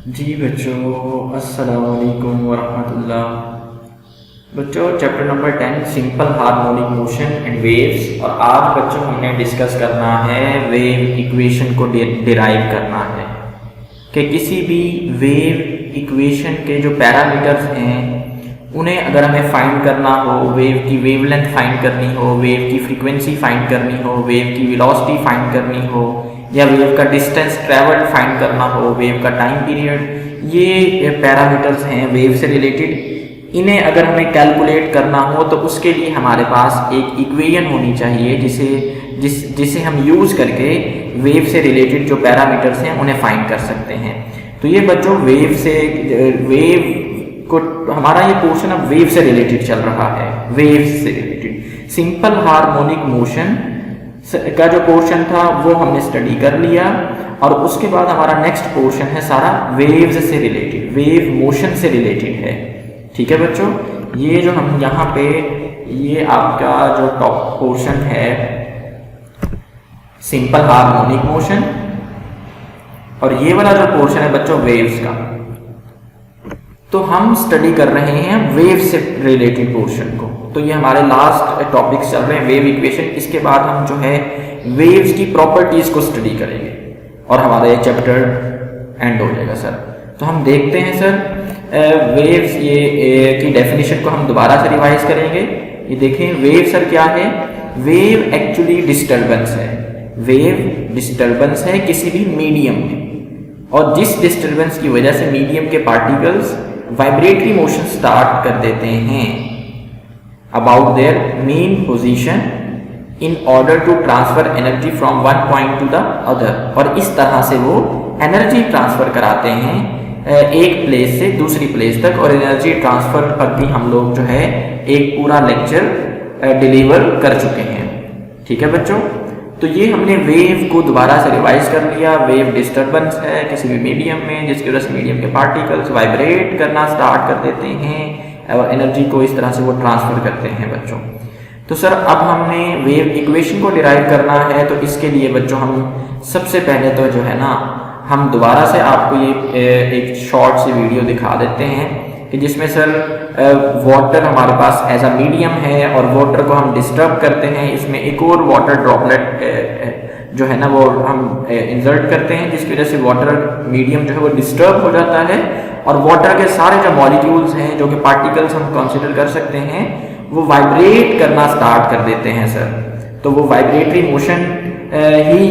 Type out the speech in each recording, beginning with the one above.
जी बच्चों, अस्सलाम वालेकुम वरहमतुल्लाह। बच्चों, chapter number 10 simple harmonic motion and waves. और आज बच्चों हमने डिस्कस करना है वेव इक्वेशन को डिराइव करना है कि किसी भी वेव इक्वेशन के जो पैरामीटर्स हैं उन्हें अगर हमें फाइंड करना हो, वेव की वेवलेंथ फाइंड करनी हो, वेव की फ्रीक्वेंसी फाइंड करनी हो, वेव की वेलोसिटी फाइंड करनी हो, या वेव का डिस्टेंस ट्रेवल्ड फाइंड करना हो, वेव का टाइम पीरियड, ये पैरामीटर्स हैं वेव से रिलेटेड। इन्हें अगर हमें कैलकुलेट करना हो तो उसके लिए हमारे पास एक इक्वेशन होनी चाहिए जिसे हम यूज़ करके वेव से रिलेटेड जो पैरामीटर्स हैं उन्हें फाइंड कर सकते हैं। तो ये बच्चों वेव को हमारा ये पोर्शन अब वेव से रिलेटेड चल रहा है। वेव से रिलेटेड सिंपल हार्मोनिक मोशन का जो पोर्शन था वो हमने स्टडी कर लिया, और उसके बाद हमारा नेक्स्ट पोर्शन है सारा वेव्स से रिलेटेड, वेव मोशन से रिलेटेड है। ठीक है बच्चों, ये जो हम यहाँ पे ये आपका जो टॉप पोर्शन है सिंपल हार्मोनिक मोशन, और ये वाला जो पोर्शन है बच्चों वेव्स का। तो हम स्टडी कर रहे हैं वेव से रिलेटेड पोर्शन को। तो ये हमारे लास्ट टॉपिक्स चल रहे हैं वेव इक्वेशन। इसके बाद हम जो है वेव्स की प्रॉपर्टीज को स्टडी करेंगे और हमारा ये चैप्टर एंड हो जाएगा सर। तो हम देखते हैं सर वेव्स की डेफिनेशन को हम दोबारा से रिवाइज करेंगे। ये देखें वेव सर क्या है। वेव एक्चुअली डिस्टर्बेंस है। वेव डिस्टर्बेंस है किसी भी मीडियम में, और जिस डिस्टर्बेंस की वजह से मीडियम के पार्टिकल्स वाइब्रेटरी मोशन स्टार्ट कर देते हैं about their main position in order to transfer energy from one point to the other. और इस तरह से वो एनर्जी ट्रांसफर कराते हैं एक प्लेस से दूसरी प्लेस तक। और एनर्जी ट्रांसफर पर भी हम लोग जो है एक पूरा लेक्चर डिलीवर कर चुके हैं। ठीक है बच्चों, तो ये हमने वेव को दोबारा से रिवाइज कर लिया। वेव डिस्टर्बेंस है किसी भी मीडियम में जिसकी वजह से मीडियम के पार्टिकल्स वाइब्रेट करना स्टार्ट कर देते हैं और एनर्जी को इस तरह से वो ट्रांसफर करते हैं बच्चों। तो सर अब हमने वेव इक्वेशन को डिराइव करना है, तो इसके लिए बच्चों हम सबसे पहले तो जो है ना हम दोबारा से आपको ये एक शॉर्ट सी वीडियो दिखा देते हैं कि जिसमें सर वाटर हमारे पास एज अ मीडियम है और वाटर को हम डिस्टर्ब करते हैं। इसमें एक और वाटर ड्रॉपलेट जो है ना वो हम इंसर्ट करते हैं, जिसकी वजह से वाटर मीडियम जो है वो डिस्टर्ब हो जाता है, और वाटर के सारे जो मॉलिक्यूल्स हैं जो कि पार्टिकल्स हम कंसिडर कर सकते हैं वो वाइब्रेट करना स्टार्ट कर देते हैं सर। तो वो वाइब्रेटरी मोशन ही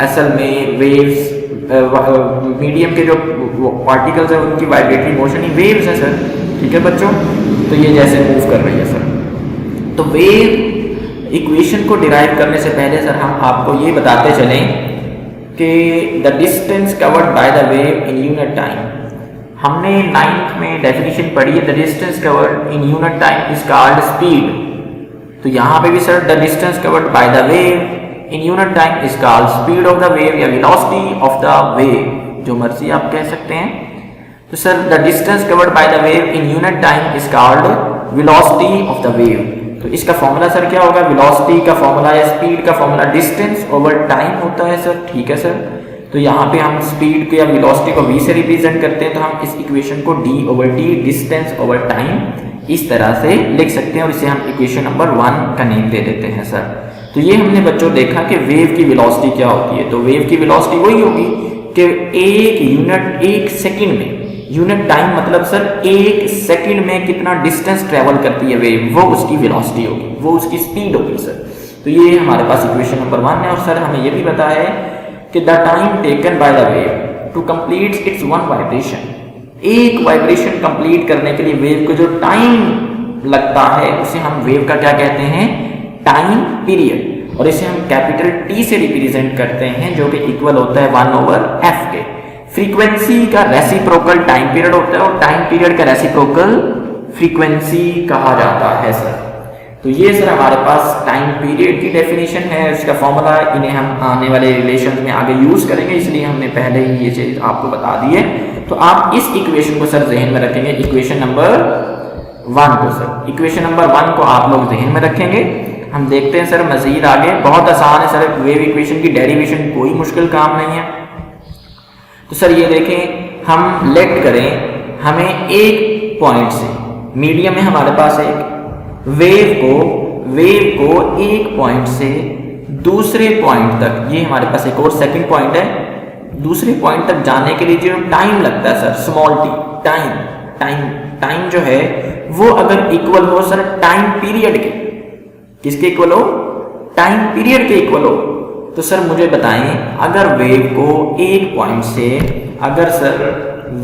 असल में वेव्स मीडियम के जो पार्टिकल्स हैं उनकी वाइब्रेटरी मोशन ही वेव्स है सर। ठीक है बच्चों, तो ये जैसे मूव कर रही है सर। तो वेव इक्वेशन को डिराइव करने से पहले सर हम आपको ये बताते चलें कि the distance covered by the wave in unit time. हमने 9th में डेफिनेशन पढ़ी है, the distance covered in unit time is called speed. तो यहाँ पे भी sir the distance covered by the wave in unit time is called speed of the wave या velocity of the wave, जो मर्जी आप कह सकते हैं। तो sir the distance covered by the wave in unit time is called velocity of the wave. तो इसका फॉर्मूला सर क्या होगा, वेलोसिटी का फॉर्मूला या स्पीड का फॉर्मूला डिस्टेंस ओवर टाइम होता है सर। ठीक है सर, तो यहाँ पे हम स्पीड को या वेलोसिटी को v से रिप्रेजेंट करते हैं, तो हम इस इक्वेशन को d/t डिस्टेंस ओवर टाइम इस तरह से लिख सकते हैं, और इसे हम इक्वेशन नंबर 1 का नेम दे देते हैं सर। तो ये हमने बच्चों देखा कि वेव की वेलोसिटी क्या होती है। तो वेव की वेलोसिटी वही होगी कि एक सेकंड में, यूनिट टाइम मतलब सर एक सेकंड में कितना डिस्टेंस ट्रेवल करती है वेव, वो उसकी वेलोसिटी होगी, वो उसकी स्पीड होगी सर। तो ये हमारे पास इक्वेशन नंबर 1 है। और सर हमें ये भी पता है कि the time taken by the wave to complete its one vibration, एक वाइब्रेशन कंप्लीट करने के लिए वेव को जो टाइम लगता है उसे हम वेव का क्या कहते हैं, टाइम पीरियड। और इसे हम कैपिटल T से रिप्रेजेंट करते हैं, जो कि इक्वल होता है 1/f के। फ्रीक्वेंसी का रेसिप्रोकल टाइम पीरियड होता है, और टाइम पीरियड का रेसिप्रोकल फ्रीक्वेंसी कहा जाता है सर। तो ये सर हमारे पास टाइम पीरियड की डेफिनेशन है, इसका फॉर्मूला इन्हें हम आने वाले रिलेशन में आगे यूज करेंगे, इसलिए हमने पहले ही ये चीज आपको बता दी है। तो आप इस इक्वेशन को सर जहन में रखेंगे, इक्वेशन नंबर 1 को सर, इक्वेशन नंबर 1 को आप लोग जहन में रखेंगे। हम देखते हैं सर मजीद आगे, बहुत आसान है सर वेव इक्वेशन की डेरिवेशन, कोई मुश्किल काम नहीं है। तो सर ये देखें हम लेट करें हमें एक पॉइंट से, मीडियम है हमारे पास एक वेव को एक पॉइंट से दूसरे पॉइंट तक, ये हमारे पास एक और सेकंड पॉइंट है, दूसरे पॉइंट तक जाने के लिए जो टाइम लगता है सर, स्मॉल टी, टाइम जो है वो अगर इक्वल हो सर टाइम पीरियड के, किसके इक्वल हो? टाइम पीरियड के इक्वल हो। तो सर मुझे बताएं, अगर वेव को एक पॉइंट से, अगर सर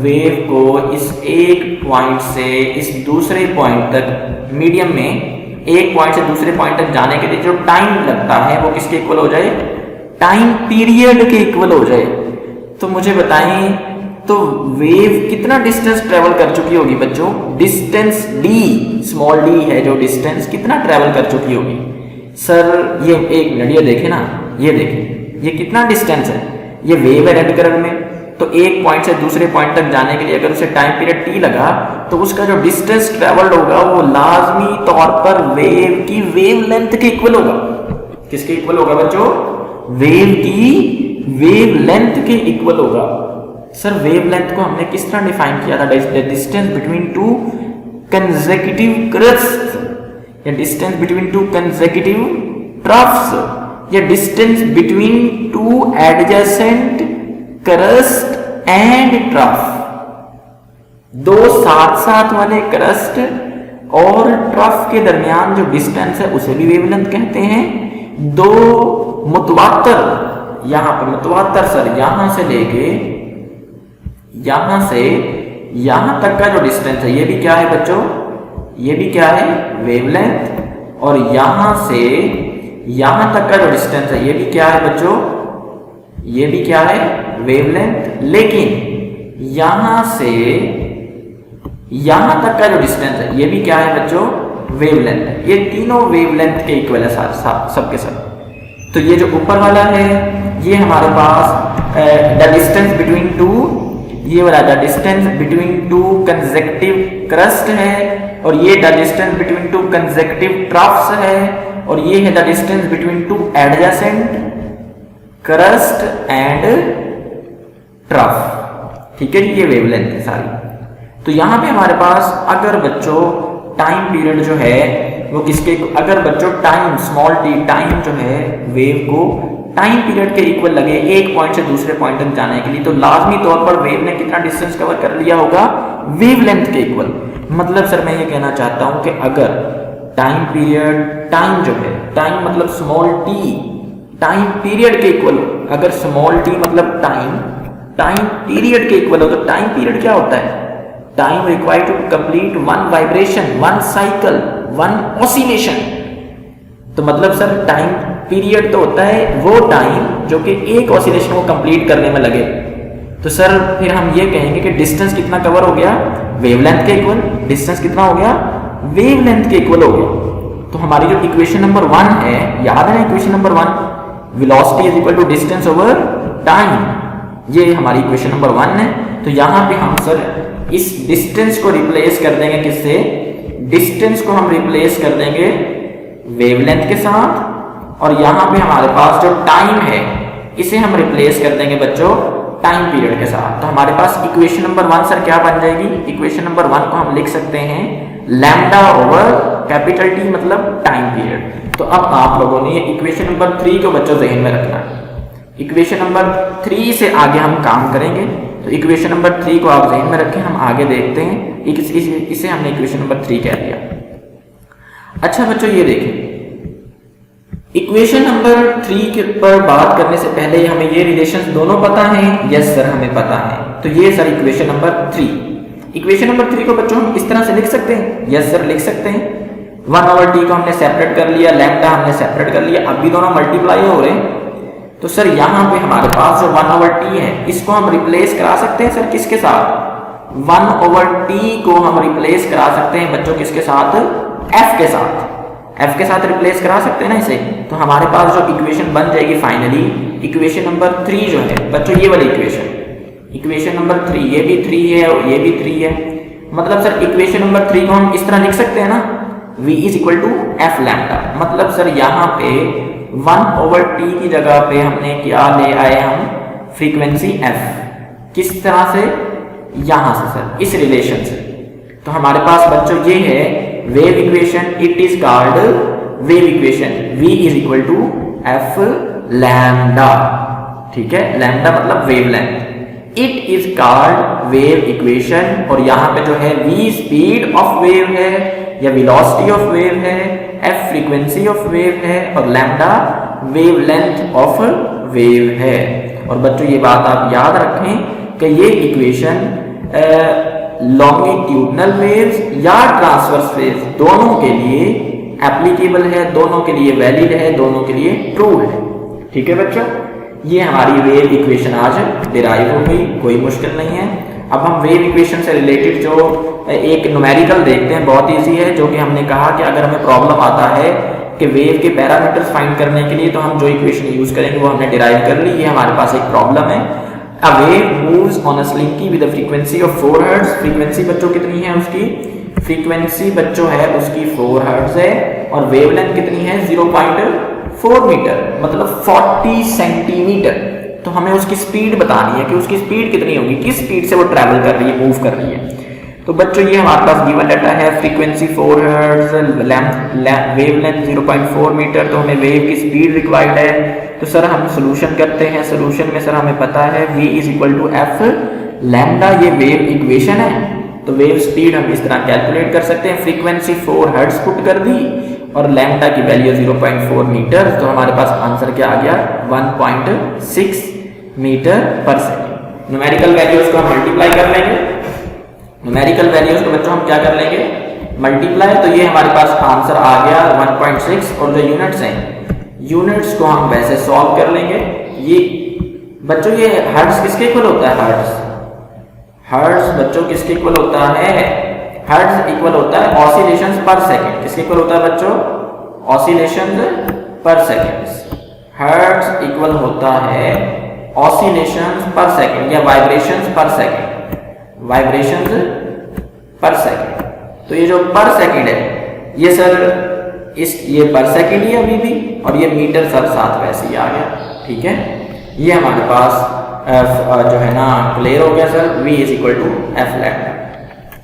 वेव को इस एक पॉइंट से इस दूसरे पॉइंट तक, मीडियम में एक पॉइंट से दूसरे पॉइंट तक जाने के लिए जो टाइम लगता है वो किसके इक्वल हो जाए? टाइम पीरियड के इक्वल हो जाए। तो मुझे बताएं, तो वेव कितना डिस्टेंस ट्रेवल कर चुकी होगी बच्चों? डिस्टेंस d, स्मॉल d है जो डिस्टेंस, कितना ट्रेवल कर चुकी होगी? सर ये एक मिनट, ये देखें ना, ये देखें ये कितना डिस्टेंस है, ये वेव है रेड कलर में, तो एक पॉइंट से दूसरे पॉइंट तक जाने के लिए अगर उसे टाइम पीरियड t लगा तो उसका जो डिस्टेंस ट्रेवल्ड होगा वो लाजमी तौर पर वेव की वेवलेंथ के इक्वल होगा। किसके इक्वल होगा बच्चों? वेव की वेवलेंथ के इक्वल होगा। सर वेवलेंथ को हमने किस तरह डिफाइन किया था? The distance between two consecutive crest, या distance between two consecutive troughs, या distance between two adjacent crest and trough. दो साथ साथ वाले क्रस्ट और ट्रफ के दरमियान जो डिस्टेंस है उसे भी वेवलेंथ कहते हैं। दो मुतवातर, यहां पर मुतवातर सर यहां से लेके यहां से यहां तक का जो डिस्टेंस है ये भी क्या है बच्चों? ये भी क्या है? वेवलेंथ। और यहां से यहां तक का जो डिस्टेंस है ये भी क्या है बच्चों? ये भी क्या है? वेवलेंथ। लेकिन यहां से यहां तक का जो डिस्टेंस है ये भी क्या है बच्चों? वेवलेंथ। ये तीनों वेवलेंथ के इक्वल है सबके सब। तो ये जो ऊपर वाला है ये हमारे पास द डिस्टेंस बिटवीन टू, ये वाला the distance between two consecutive crust है, और ये the distance between two consecutive troughs है, और ये है the distance between two adjacent crest and trough. ठीक है जी, ये वेवलेंथ है सारी। तो यहां पे हमारे पास अगर बच्चों टाइम पीरियड जो है वो किसके, अगर बच्चों टाइम स्मॉल टी, टाइम जो है वेव को टाइम पीरियड के इक्वल लगे एक पॉइंट से दूसरे पॉइंट तक जाने के लिए, तो लाजमी तौर पर वेव ने कितना डिस्टेंस कवर कर लिया होगा? वेवलेंथ के इक्वल। मतलब सर मैं ये कहना चाहता हूं कि अगर टाइम पीरियड, टाइम जो है, टाइम मतलब स्मॉल टी टाइम पीरियड के इक्वल हो, अगर स्मॉल टी मतलब टाइम पीरियड के इक्वल हो, तो टाइम पीरियड क्या होता है? Time required to complete one vibration, one cycle, one oscillation. तो मतलब सर टाइम पीरियड तो होता है वो टाइम जो कि एक ऑसिलेशन को कंप्लीट करने में लगे। तो सर फिर हम ये कहेंगे कि डिस्टेंस कितना कवर हो गया? वेवलेंथ के इक्वल। डिस्टेंस कितना हो गया? वेवलेंथ के इक्वल हो गया। तो हमारी जो इक्वेशन नंबर 1 है, याद है ना equation number 1, velocity is equal to distance over time, ये हमारी इक्वेशन नंबर 1 है। तो यहां पे हम सर इस डिस्टेंस को रिप्लेस कर देंगे किससे? डिस्टेंस को हम रिप्लेस कर देंगे वेवलेंथ के साथ, और यहां पे हमारे पास जो टाइम है इसे हम रिप्लेस कर देंगे बच्चों टाइम पीरियड के साथ। तो हमारे पास इक्वेशन नंबर 1 सर क्या बन जाएगी? इक्वेशन नंबर 1 को हम लिख सकते हैं लैम्डा ओवर कैपिटल टी मतलब टाइम पीरियड। तो अब आप लोगों ने ये इक्वेशन नंबर 3 को बच्चों जहन में रखना है। इक्वेशन नंबर 3 से आगे हम काम करेंगे, तो इक्वेशन नंबर 3 को आप जहन में रखें, हम आगे देखते हैं। इसे हमने इक्वेशन नंबर 3 कह दिया। अच्छा बच्चों ये देखें, इक्वेशन नंबर 3 के पर बात करने से पहले हमें ये रिलेशंस दोनों पता हैं? यस सर हमें पता है। तो ये sir equation number 3, equation number 3 को बच्चों हम इस तरह से लिख सकते हैं? यस सर लिख सकते हैं। 1/t को हमने सेपरेट कर लिया, लैम्डा हमने सेपरेट कर लिया, अब भी दोनों मल्टीप्लाई हो रहे हैं। तो सर यहां पे हमारे पास जो 1/t है इसको हम रिप्लेस करा सकते हैं सर किसके साथ? 1/t को हम रिप्लेस करा सकते हैं बच्चों किसके साथ? f के साथ। f के साथ रिप्लेस करा सकते हैं ना इसे। तो हमारे पास जो इक्वेशन बन जाएगी फाइनली, इक्वेशन नंबर 3 जो है बच्चों ये वाली इक्वेशन नंबर 3, ये भी 3 है और ये भी 3 है। मतलब सर इक्वेशन नंबर 3 को हम इस तरह लिख सकते हैं ना, v is equal to f lambda. मतलब सर यहाँ पे 1/t की जगह पे हमने क्या ले आए? हम फ्रीक्वेंसी f। किस तरह से? यहां से सर, इस रिलेशन से। तो हमारे पास बच्चों ये है wave equation, it is called wave equation, v is equal to F lambda, ठीक है, लैम्डा मतलब wavelength. It is called wave equation, और यहाँ पे जो है v स्पीड ऑफ वेव है या वेलोसिटी ऑफ वेव है, f फ्रीक्वेंसी ऑफ वेव है, और लैम्डा वेवलेंथ ऑफ वेव है। और बच्चों ये बात आप याद रखें कि ये इक्वेशन लॉन्गिट्यूडनल वेव्स या ट्रांसवर्स वेव्स दोनों के लिए एप्लीकेबल है, दोनों के लिए वैलिड है, दोनों के लिए ट्रू है, ठीक है बच्चों। ये हमारी वेव इक्वेशन आज डिराइव हो गई, कोई मुश्किल नहीं है। अब हम वेव इक्वेशन से रिलेटेड जो एक न्यूमेरिकल देखते हैं, बहुत ईजी है, जो कि हमने कहा कि अगर हमें प्रॉब्लम आता है कि वेव के पैरामीटर्स फाइंड करने के लिए, तो हम जो इक्वेशन यूज करेंगे वो हमने डिराइव कर ली। ये हमारे पास एक प्रॉब्लम है, a wave moves on a slinky with a frequency of 4 Hz। Frequency बच्चों कितनी है उसकी? फ्रीक्वेंसी बच्चों है उसकी 4 Hz है, और वेवलेंथ कितनी है? 0.4 मीटर, मतलब 40 सेंटीमीटर। तो हमें उसकी स्पीड बतानी है कि उसकी स्पीड कितनी होगी, किस स्पीड से वो ट्रैवल कर रही है, मूव कर रही है। तो बच्चों ये हमारे पास गिवन डाटा है, फ्रीक्वेंसी 4 Hz, वेवलेंथ 0.4 मीटर, तो हमें वेव की स्पीड रिक्वायर्ड है। तो सर हम सोल्यूशन करते हैं, सोल्यूशन में सर हमें पता है v is equal to F lambda, ये वेव इक्वेशन है, तो वेव स्पीड हम इस तरह कैलकुलेट कर सकते हैं। फ्रीक्वेंसी 4 Hz पुट कर दी और लैम्डा की वैल्यू 0.4 मीटर, तो हमारे पास आंसर क्या आ गया? 1.6 मीटर पर सेकेंड। न्यूमेरिकल वैल्यूज को हम मल्टीप्लाई कर लेंगे, न्यूमेरिकल वैल्यूज को बच्चों हम क्या कर लेंगे? मल्टीप्लाई। तो ये हमारे पास आंसर आ गया 1.6, और जो यूनिट्स हैं, यूनिट्स को हम वैसे सॉल्व कर लेंगे। ये बच्चों ये हर्ट्ज किसके इक्वल होता है? हर्ट्ज बच्चों किसके इक्वल होता है? हर्ट्ज इक्वल होता है ऑसिलेशंस पर सेकंड। किसके इक्वल होता है बच्चों? ऑसिलेशंस पर सेकंड। हर्ट्ज इक्वल होता है ऑसिलेशंस पर सेकंड या वाइब्रेशंस पर सेकंड, वाइब्रेशंस पर सेकंड। तो ये जो पर सेकंड है, ये सर ये पर सेकंड ही अभी भी, और ये मीटर सर साथ वैसे ही आ गया, ठीक है। ये हमारे पास जो है ना क्लियर हो गया sir. v is equal to F lambda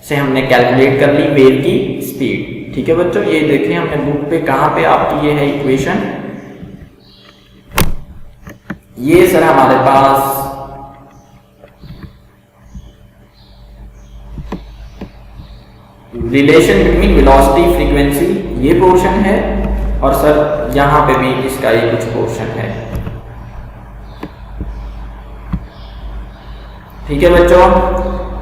से हमने कैलकुलेट कर ली वेव की स्पीड, ठीक है बच्चों। ये देखिए हमने बुक पे कहाँ पे आपकी ये है इक्वेशन, ये सर हमारे पास रिलेशन बिटवीन वेलोसिटी फ्रीक्वेंसी ये पोर्शन है, और सर यहां पे भी इसका ही कुछ पोर्शन है, ठीक है बच्चों।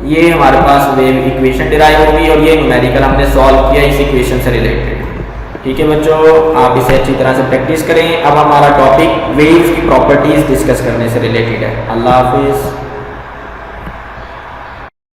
ये हमारे पास वेव इक्वेशन डिराइव होगी, और ये न्यूमेरिकल हमने सॉल्व किया इस इक्वेशन से रिलेटेड, ठीक है बच्चों। आप इसे अच्छी तरह से प्रैक्टिस करें। अब हमारा टॉपिक वेव्स की प्रॉपर्टीज डिस्कस करने से रिलेटेड है। अल्लाह हाफिज।